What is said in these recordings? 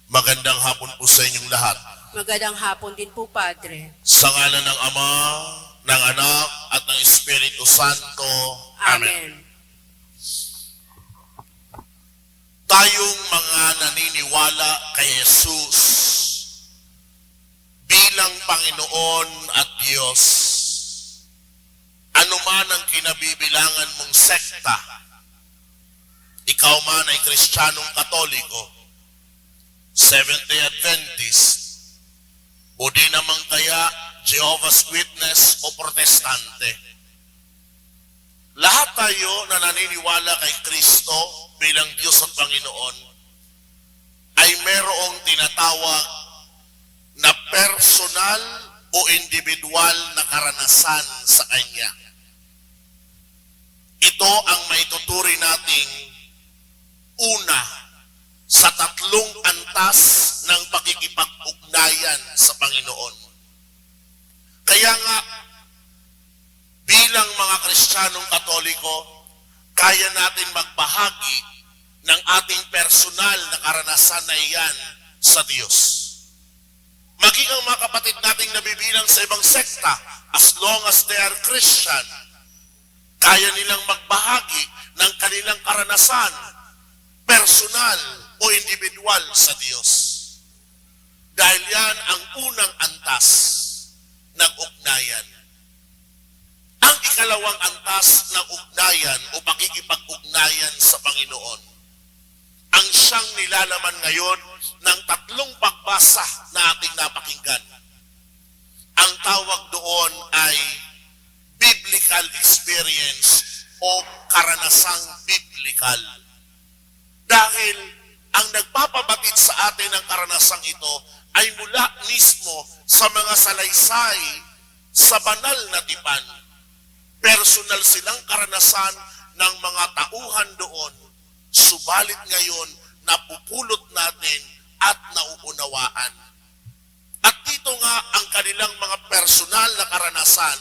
Magandang hapon po sa inyong lahat. Magandang hapon din po, Padre. Sa ngalan ng Ama, ng Anak, at ng Espiritu Santo. Amen. Amen. Tayong mga naniniwala kay Jesus bilang Panginoon at Diyos, anuman ang kinabibilangan mong sekta, ikaw man ay Kristiyanong Katoliko, Seventh-day Adventist, o di naman kaya Jehovah's Witness o Protestante. Lahat tayo na naniniwala kay Kristo bilang Diyos at Panginoon ay merong tinatawag na personal o individual na karanasan sa Kanya. Ito ang maituturing nating una sa tatlong antas ng pakikipag-ugnayan sa Panginoon. Kaya nga, bilang mga Kristiyanong Katoliko, kaya natin magbahagi ng ating personal na karanasan na iyan sa Diyos. Maging ang mga kapatid nating nabibilang sa ibang sekta, as long as they are Christian, kaya nilang magbahagi ng kanilang karanasan, personal o individual sa Diyos. Dahil yan ang unang antas ng ugnayan. Ang ikalawang antas ng ugnayan o pakikipag-ugnayan sa Panginoon, ang siyang nilalaman ngayon ng tatlong pagbasa na ating napakinggan. Ang tawag doon ay biblical experience o karanasang biblical. Dahil ang nagpapabatid sa atin ng karanasang ito ay mula mismo sa mga salaysay sa banal na tipan. Personal silang karanasan ng mga tauhan doon, subalit ngayon napupulot natin at nauunawaan. At dito nga ang kanilang mga personal na karanasan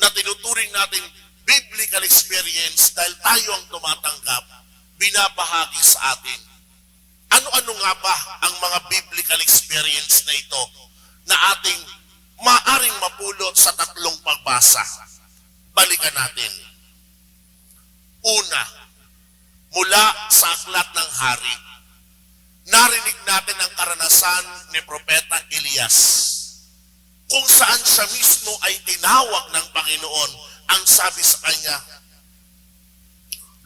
na tinuturing natin biblical experience dahil tayo ang tumatanggap, binabahagi sa atin. Ano-ano nga ba ang mga biblical experience na ito na ating maaring mapulot sa tatlong pagbasa? Balikan natin. Una, mula sa aklat ng hari, narinig natin ang karanasan ni Propeta Elias, kung saan siya mismo ay tinawag ng Panginoon. Ang sabi sa kanya,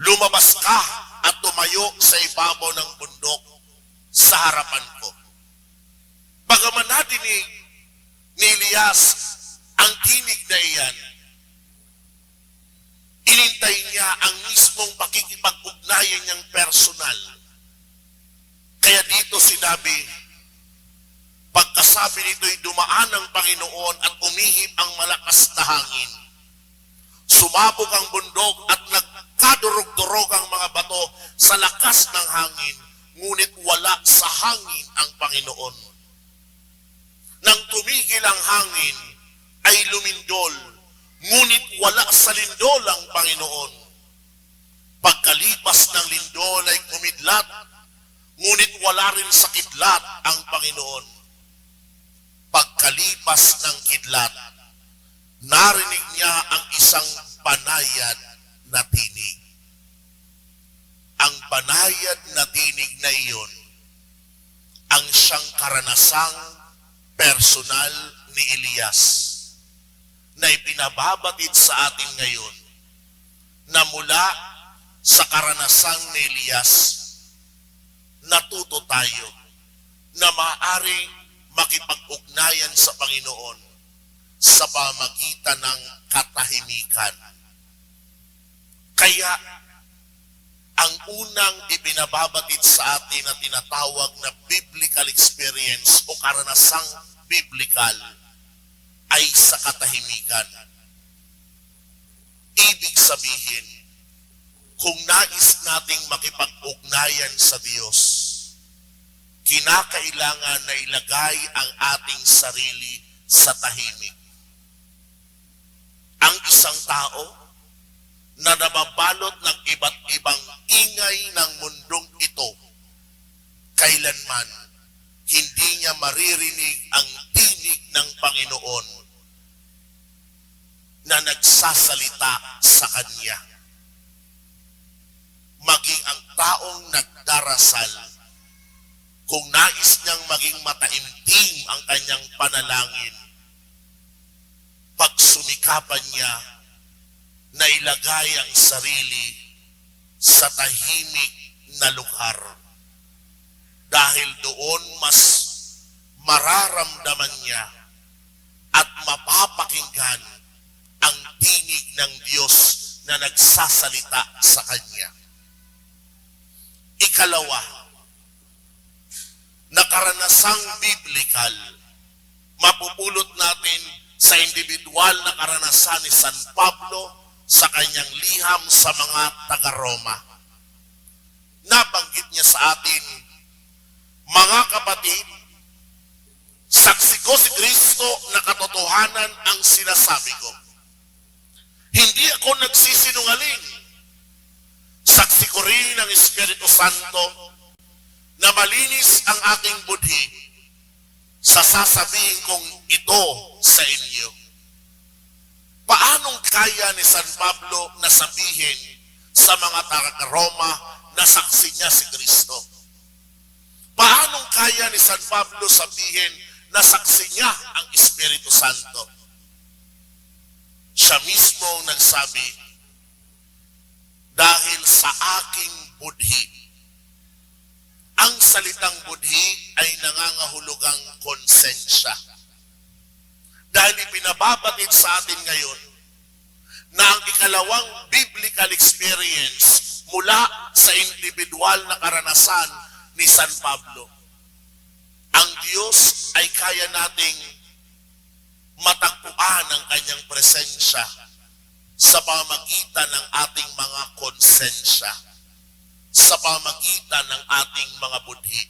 lumabas ka at tumayo sa ibabaw ng bundok sa harapan ko. Bagaman nadinig ni Elias ang tinig na iyan, inintay niya ang mismong pakikipag-ugnayan niyang personal. Kaya dito sinabi, pagkasabi nito'y dumaan ang Panginoon at umihip ang malakas na hangin. Sumabog ang bundok at nagkadurog-durog ang mga bato sa lakas ng hangin, ngunit wala sa hangin ang Panginoon. Nang tumigil ang hangin, ay lumindol, ngunit wala sa lindol ang Panginoon. Pagkalipas ng lindol ay kumidlat, ngunit wala rin sa kidlat ang Panginoon. Pagkalipas ng kidlat, narinig niya ang isang banayad na tinig. Ang banayad na tinig na iyon, ang siyang karanasang personal ni Elias, na ipinababatid sa atin ngayon, na mula sa karanasang ni Elias, natuto tayo na maaaring makipag-ugnayan sa Panginoon sa pamagitan ng katahimikan. Kaya, ang unang ibinababatid sa atin na tinatawag na biblical experience o karanasang biblical ay sa katahimikan. Ibig sabihin, kung nais nating makipag-ugnayan sa Diyos, kinakailangan na ilagay ang ating sarili sa tahimik. Ang isang tao na nababalot ng iba't ibang ingay ng mundong ito, kailanman hindi niya maririnig ang tinig ng Panginoon na nagsasalita sa kanya. Maging ang taong nagdarasal, kung nais niyang maging mataimtim ang kanyang panalangin, pagsumikapan niya na ilagay ang sarili sa tahimik na lugar. Dahil doon mas mararamdaman niya at mapapakinggan ang tinig ng Diyos na nagsasalita sa kanya. Ikalawa, na karanasang biblikal, mapupulot natin sa individual na karanasan ni San Pablo sa kanyang liham sa mga taga-Roma. Nabanggit niya sa atin, mga kapatid, saksi ko si Kristo na katotohanan ang sinasabi ko. Hindi ako nagsisinungaling. Saksi ko rin ang Espiritu Santo na malinis ang aking budhi sa sasabihin kong ito sa inyo. Paanong kaya ni San Pablo na sabihin sa mga taga-Roma na saksi niya si Kristo? Paanong kaya ni San Pablo sabihin na saksi niya ang Espiritu Santo? Siya mismo ang nagsabi, dahil sa aking budhi. Ang salitang budhi ay nangangahulugang konsensya. Dahil ipinababatid sa atin ngayon na ang ikalawang biblical experience mula sa individual na karanasan ni San Pablo. Ang Diyos ay kaya nating matagpuan ang kanyang presensya sa pamagitan ng ating mga konsensya, sa pamagitan ng ating mga budhi.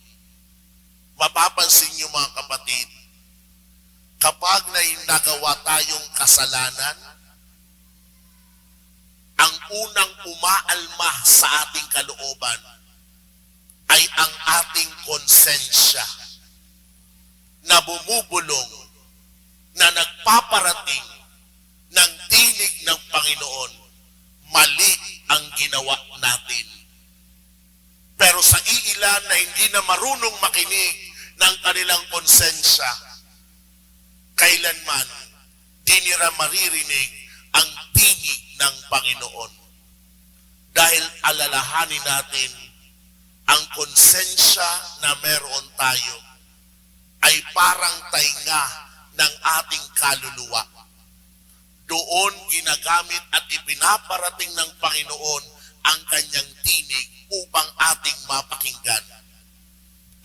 Mapapansin niyo mga kapatid, kapag nagawa tayong kasalanan, ang unang umaalma sa ating kalooban ay ang ating konsensya na bumubulong, na nagpaparating ng tinig ng Panginoon, mali ang ginawa natin. Pero sa iilan na hindi na marunong makinig ng kanilang konsensya, kailanman di nila maririnig ang tinig ng Panginoon. Dahil alalahanin natin, ang konsensya na meron tayo ay parang tainga ng ating kaluluwa. Doon ginagamit at ipinaparating ng Panginoon ang kanyang tinig upang ating mapakinggan.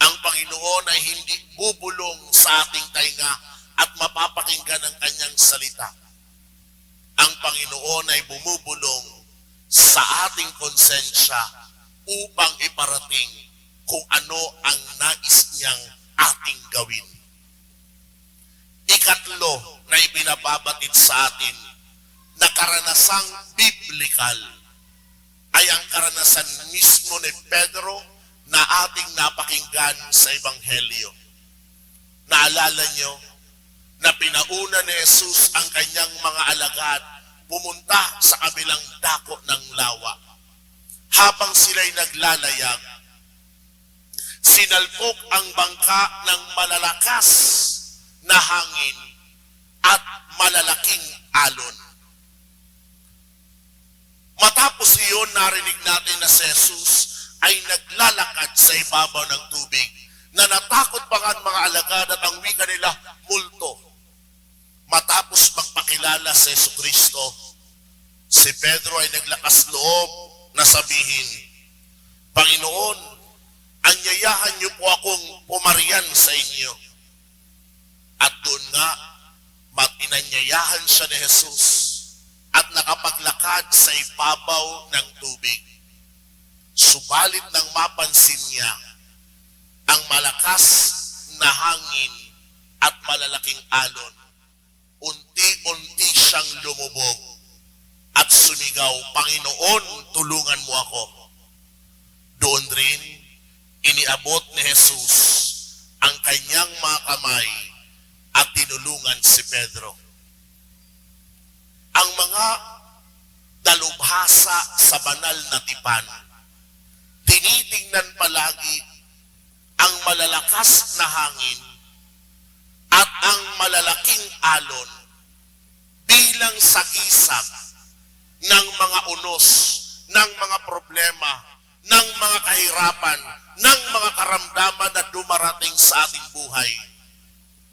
Ang Panginoon ay hindi bubulong sa ating tainga at mapapakinggan ang kanyang salita. Ang Panginoon ay bumubulong sa ating konsensya upang iparating kung ano ang nais niyang ating gawin. Ikatlo na ibinababatid sa atin na karanasang biblikal ay ang karanasan mismo ni Pedro na ating napakinggan sa Ebanghelyo. Naalala nyo na pinauna ni Jesus ang kanyang mga alagad pumunta sa kabilang dako ng lawa. Habang sila'y naglalayag, sinalpok ang bangka ng malalakas na hangin at malalaking alon. Matapos iyon, narinig natin na si Jesus ay naglalakad sa ibabaw ng tubig, na natakot pa nga ang mga alagad at ang wika nila, multo. Matapos magpakilala sa Jesucristo, si Pedro ay naglakas loob na sabihin, Panginoon, anyayahan niyo po akong pumarian sa inyo. At doon nga, inanyayahan siya ni Jesus at nakapaglakad sa ibabaw ng tubig. Subalit nang mapansin niya ang malakas na hangin at malalaking alon, unti-unti siyang lumubog at sumigaw, Panginoon, tulungan mo ako. Doon rin, iniabot ni Jesus ang kanyang mga kamay at tinulungan si Pedro. Ang mga dalubhasa sa banal na tipan, tinitingnan palagi ang malalakas na hangin at ang malalaking alon bilang sagisag ng mga unos, ng mga problema, ng mga kahirapan, ng mga karamdaman na dumarating sa ating buhay.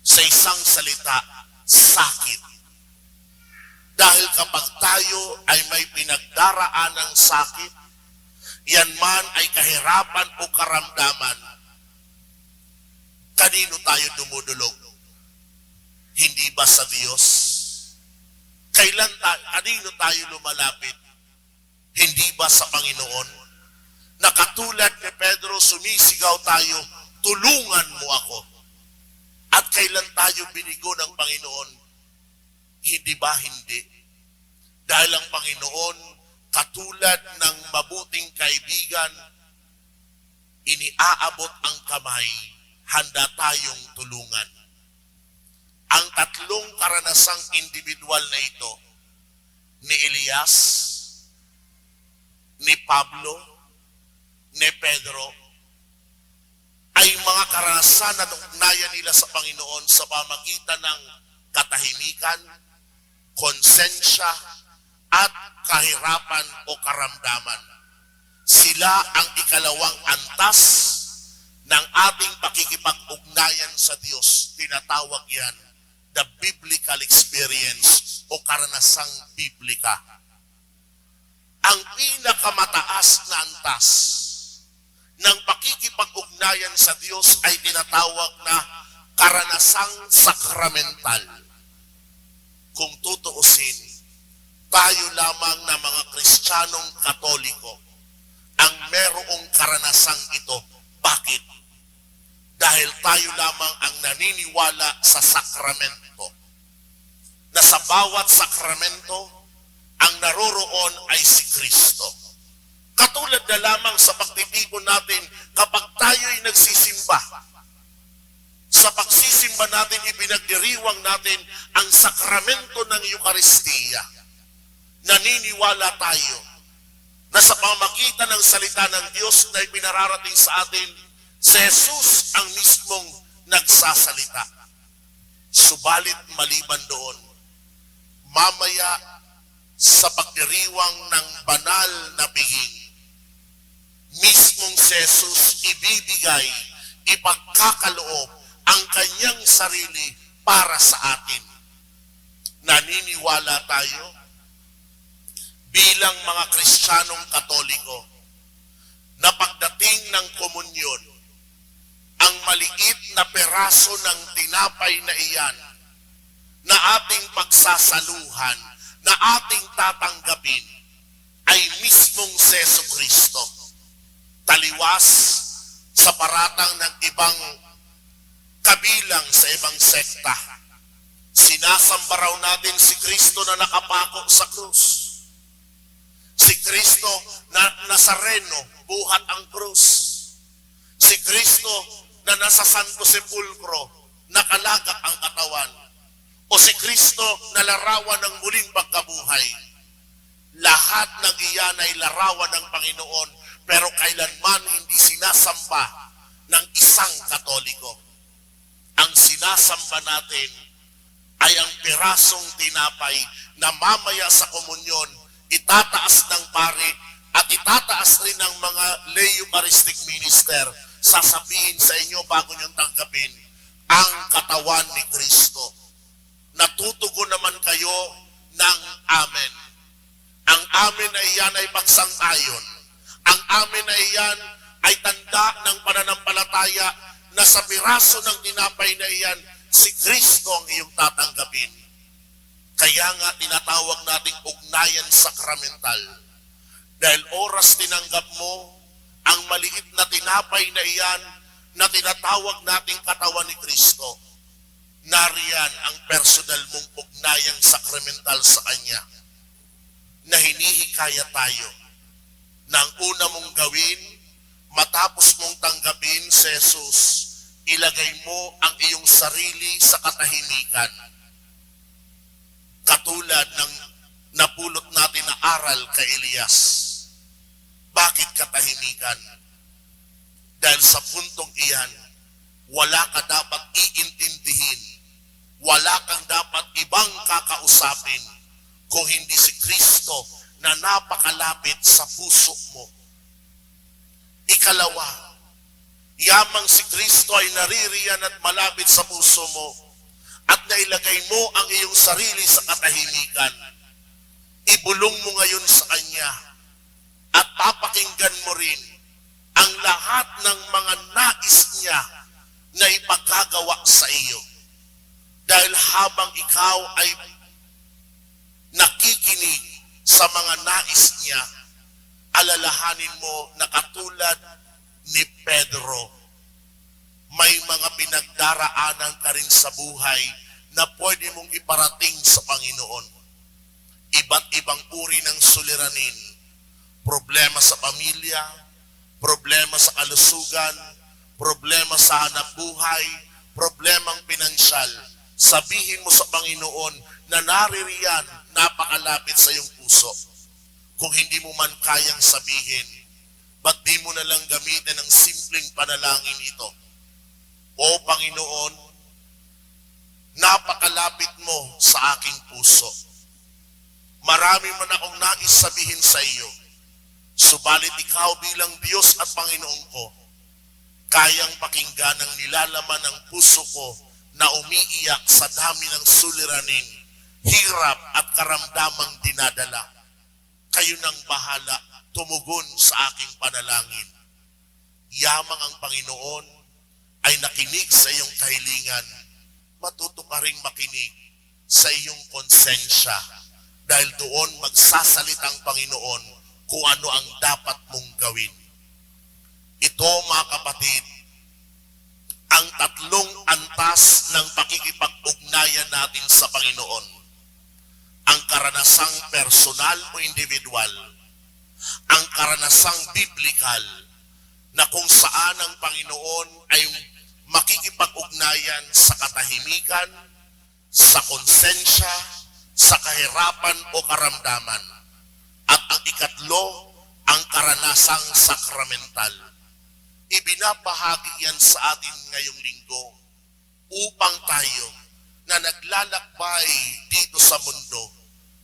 Sa isang salita, sakit. Dahil kapag tayo ay may pinagdaraan ng sakit, yan man ay kahirapan o karamdaman, kanino tayo dumudulog? Hindi ba sa Diyos? Kanino tayo lumalapit? Hindi ba sa Panginoon? Na katulad ni Pedro, sumisigaw tayo, tulungan mo ako. At kailan tayo binigo ng Panginoon? Hindi ba hindi? Dahil ang Panginoon, katulad ng mabuting kaibigan, iniaabot ang kamay, handa tayong tulungan. Ang tatlong karanasang individual na ito, ni Elias, ni Pablo, ni Pedro, ay mga karanasan na ugnayan nila sa Panginoon sa pamagitan ng katahimikan, konsensya, at kahirapan o karamdaman. Sila ang ikalawang antas ng ating pakikipag-ugnayan sa Diyos. Tinatawag yan, the biblical experience o karanasang biblika. Ang pinakamataas na antas ng pakikipag-ugnayan sa Diyos ay tinatawag na karanasang sakramental. Kung tutuusin, tayo lamang na mga Kristiyanong Katoliko ang merong karanasang ito. Bakit? Dahil tayo lamang ang naniniwala sa sakramento. Na sa bawat sakramento, ang naroroon ay si Kristo. Katulad na lamang sa pagtitipon natin kapag tayo'y nagsisimba. Sa pagsisimba natin, ipinagdiriwang natin ang sakramento ng Eucharistia. Naniniwala tayo na sa pamagitan ng salita ng Diyos na ipinararating sa atin, si Jesus ang mismong nagsasalita. Subalit maliban doon, mamaya sa pagdiriwang ng banal na biging, mismong si Jesus ibibigay, ipagkakaloob ang kanyang sarili para sa atin. Naniniwala tayo bilang mga Kristiyanong Katoliko na pagdating ng komunyon, ang maliit na peraso ng tinapay na iyan na ating pagsasaluhan, na ating tatanggapin, ay mismong si Jesucristo. Taliwas sa paratang ng ibang kabilang sa ibang sekta. Sinasamba raw natin si Kristo na nakapako sa krus. Si Kristo na Nazareno, buhat ang krus. Si Kristo na nasa Santo Sepulcro, nakalagak ang katawan. O si Kristo na larawan ng muling pagkabuhay. Lahat ng iyan ay larawan ng Panginoon, pero kailanman hindi sinasamba ng isang Katoliko. Ang sinasamba natin ay ang pirasong tinapay na mamaya sa komunyon, itataas ng pari at itataas rin ng mga lay Eucharistic minister. Sasabihin sa inyo bago niyong tanggapin, ang katawan ni Kristo. Natutugon naman kayo ng amen. Ang amen na iyan ay pagsang-ayon. Ang amen na iyan ay tanda ng pananampalataya na sa piraso ng tinapay na iyan, si Kristo ang iyong tatanggapin. Kaya nga tinatawag nating ugnayan sakramental. Dahil oras tinanggap mo ang maliit na tinapay na iyan na tinatawag nating katawan ni Kristo, nariyan ang personal mong ugnayang sakramental sa Kanya na hinihikaya tayo na ang una mong gawin matapos mong tanggapin si Jesus, ilagay mo ang iyong sarili sa katahimikan. Katulad ng napulot natin na aral kay Elias. Bakit katahimikan? Dahil sa puntong iyan, wala ka dapat iintindihin. Wala kang dapat ibang kakausapin kung hindi si Kristo na napakalapit sa puso mo. Ikalawa, yamang si Kristo ay naririyan at malapit sa puso mo at nailagay mo ang iyong sarili sa katahimikan. Ibulong mo ngayon sa Kanya at papakinggan mo rin ang lahat ng mga nais niya na ipagkagawa sa iyo. Dahil habang ikaw ay nakikinig sa mga nais niya, alalahanin mo na katulad ni Pedro, may mga pinagdaraanan ka rin sa buhay na pwede mong iparating sa Panginoon. Iba't ibang uri ng suliranin, problema sa pamilya, problema sa kalusugan, problema sa hanap buhay, problemang pinansyal. Sabihin mo sa Panginoon na naririyan, napakalapit sa iyong puso. Kung hindi mo man kayang sabihin, ba't di mo na lang gamitin ang simpleng panalangin ito? O Panginoon, napakalapit mo sa aking puso. Marami man akong nais sabihin sa iyo, subalit ikaw bilang Diyos at Panginoon ko, kayang pakinggan ang nilalaman ng puso ko na umiiyak sa dami ng suliranin, hirap at karamdamang dinadala. Kayo nang bahala, tumugon sa aking panalangin. Yamang ang Panginoon ay nakinig sa iyong kahilingan, matuto ka ring makinig sa iyong konsensya dahil doon magsasalitang Panginoon kung ano ang dapat mong gawin. Ito mga kapatid, ang tatlong antas ng pakikipag-ugnayan natin sa Panginoon. Ang karanasang personal o individual, ang karanasang biblikal, na kung saan ang Panginoon ay makikipag-ugnayan sa katahimikan, sa konsensya, sa kahirapan o karamdaman. At ang ikatlo, ang karanasang sakramental. Ibinabahagi yan sa atin ngayong linggo upang tayo na naglalakbay dito sa mundo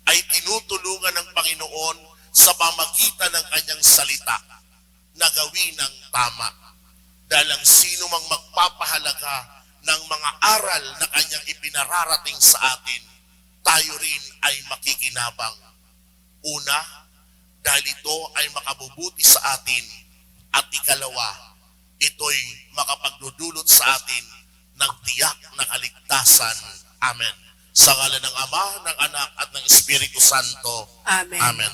ay tinutulungan ng Panginoon sa pamagitan ng kanyang salita na gawin ng tama. Dahil ang sino mang magpapahalaga ng mga aral na kanyang ipinararating sa atin, tayo rin ay makikinabang. Una, dahil ito ay makabubuti sa atin. At ikalawa, ito'y makapagdudulot sa atin ng tiyak na kaligtasan. Amen. Sa ngalan ng Ama, ng Anak, at ng Espiritu Santo. Amen. Amen.